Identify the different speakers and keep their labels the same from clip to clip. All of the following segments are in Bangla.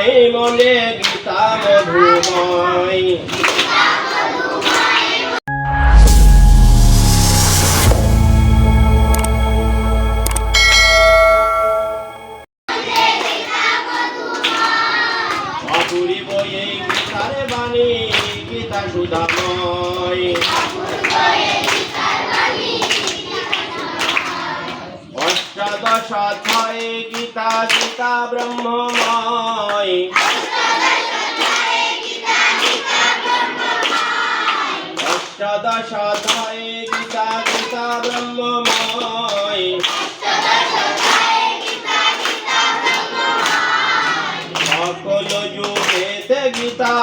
Speaker 1: মধুময় মনে গীতা মধুময়। অপূর্ব এই গীতার বাণী গীতা সুধাময়। অষ্টাদশ অধ্যায়ে গীতা গীতা ব্রহ্মময়। অষ্টাদশ অধ্যায়ে গীতা গীতা ব্রহ্মময়। সকল যুগেতে গীতা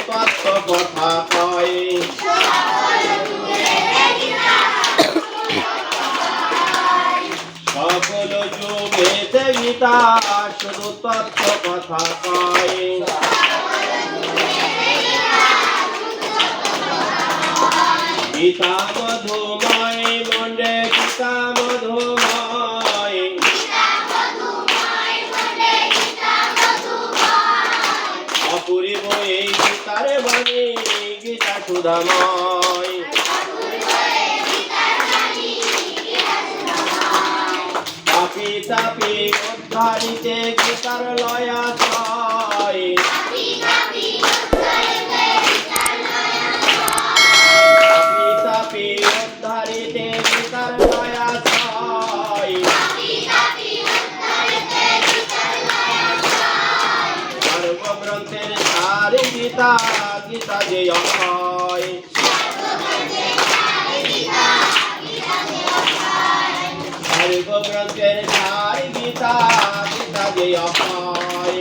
Speaker 1: তত্ত্ব কথা কয়। সকল যুগেতে গীতা শুধু তত্ত্ব কথা কয়। গীতা মধুময় মনে গীতা মধুময়। অপূর্ব এই গীতার বাণী গীতা সুধাময়। তাপি তাপি উদ্ধারিতে গীতার লয়াশয়। তাপি তাপি উদ্ধারিতে গীতার লয়াশয়। সর্বগ্রন্থের সার গীতা গীতা যে অক্ষয়। সর্বগ্রন্থের সার গীতা গীতা যে অক্ষয়।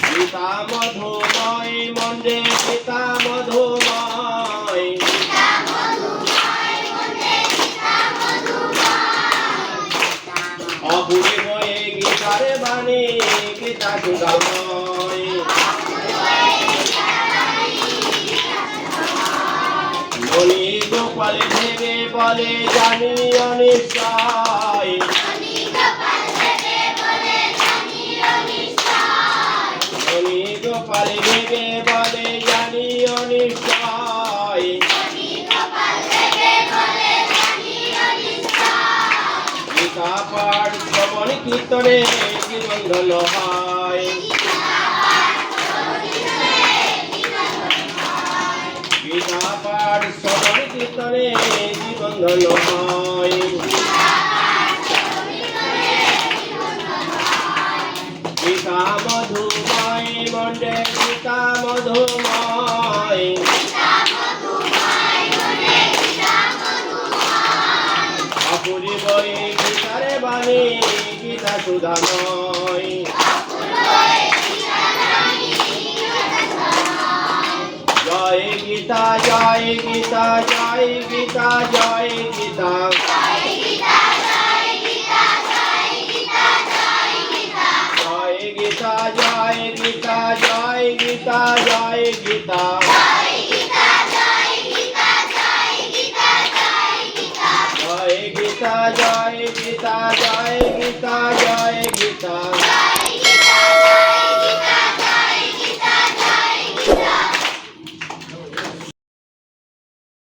Speaker 1: গীতা মধুময় মনে গীতা মধুময়। অপূর্ব এই গীতার বাণী গীতা সুধাময়। মণি গোপাল ভেবে বলে জানি অনিশ্চয়। মণি গোপাল ভেবে বলে জানি অনিশ্চয়। গীতা পাঠ শ্রবণ কীর্তনে জীবন ধন্য হয়। গীতা পাঠ শ্রবণ কীর্তনে জীবন ধন্য হয়। গীতা মধুময় মনে গীতা মধুময়। অপূর্ব এই গীতার বাণী গীতা সুধাময়। জয় গীতা জয় গীতা জয় গীতা জয় গীতা। জয় গীতা জয় গীতা জয় গীতা। জয় গীতা জয় গীতা জয় গীতা। জয় গীতা জয় গীতা জয় গীতা জয় গীতা।